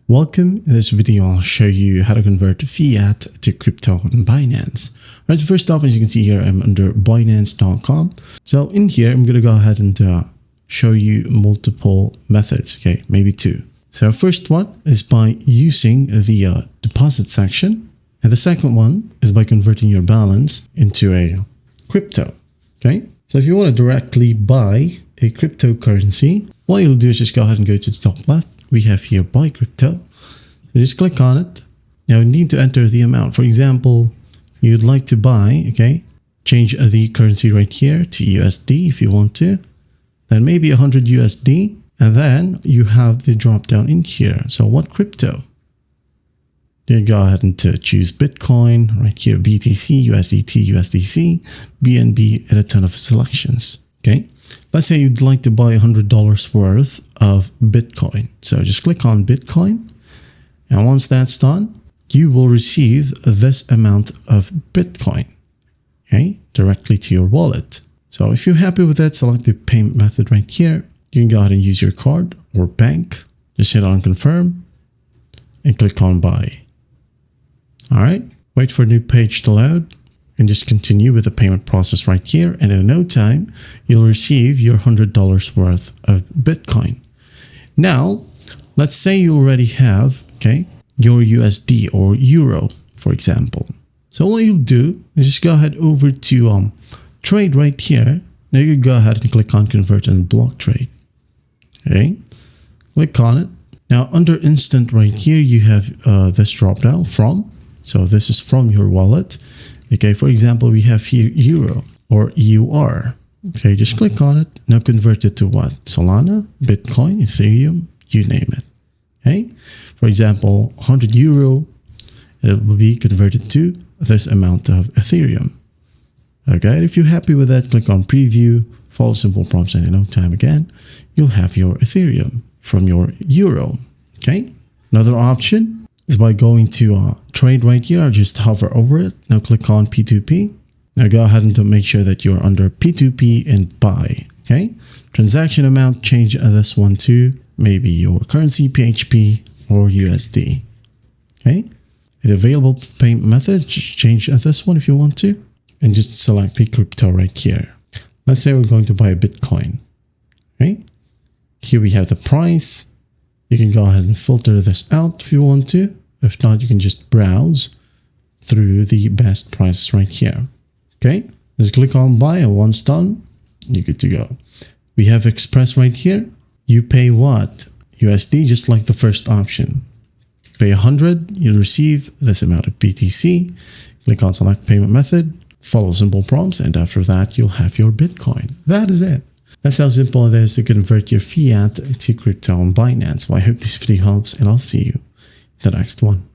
Welcome. In this video, I'll show you how to convert fiat to crypto on Binance. Right, so first off, as you can see here, I'm under Binance.com. So in here, I'm going to go ahead and show you multiple methods, okay, maybe two. So first one is by using the deposit section. And the second one is by converting your balance into a crypto, okay? So if you want to directly buy a cryptocurrency, what you'll do is just go ahead and go to the top left. We have here buy crypto. So just click on it. Now you need to enter the amount. For example, you'd like to buy, okay, change the currency right here to USD if you want to. Then maybe 100 USD. And then you have the drop down in here. So what crypto? You go ahead and choose Bitcoin right here, BTC, USDT, USDC, BNB, and a ton of selections. Okay. Let's say you'd like to buy $100 worth of Bitcoin. So just click on Bitcoin. And once that's done, you will receive this amount of Bitcoin, okay, directly to your wallet. So if you're happy with that, select the payment method right here. You can go ahead and use your card or bank. Just hit on confirm and click on buy. All right. Wait for a new page to load. And just continue with the payment process right here. And in no time, you'll receive your $100 worth of Bitcoin. Now, let's say you already have, okay, your USD or Euro, for example. So what you'll do is just go ahead over to trade right here. Now you can go ahead and click on convert and block trade. Okay, click on it. Now under instant right here, you have this drop down from. So this is from your wallet. Okay, for example, we have here Euro or EUR. Okay, just click on it. Now convert it to what? Solana, Bitcoin, Ethereum, you name it. Okay, for example, 100 Euro, it will be converted to this amount of Ethereum. Okay, if you're happy with that, click on preview, follow simple prompts, and in no time again, you'll have your Ethereum from your Euro. Okay, another option is by going to trade right here. Just hover over it. Now click on P2P. Now go ahead and make sure that you're under P2P and buy. Okay. Transaction amount, change this one to maybe your currency, PHP or USD. Okay. The available payment methods, change this one if you want to. And just select the crypto right here. Let's say we're going to buy a Bitcoin. Okay. Here we have the price. You can go ahead and filter this out if you want to. If not, you can just browse through the best prices right here. Okay, just click on buy, and once done, you're good to go. We have Express right here. You pay what? USD, just like the first option. Pay 100, you'll receive this amount of BTC. Click on select payment method, follow simple prompts, and after that, you'll have your Bitcoin. That is it. That's how simple it is to convert your fiat to crypto on Binance. Well, I hope this video helps, and I'll see you in the next one.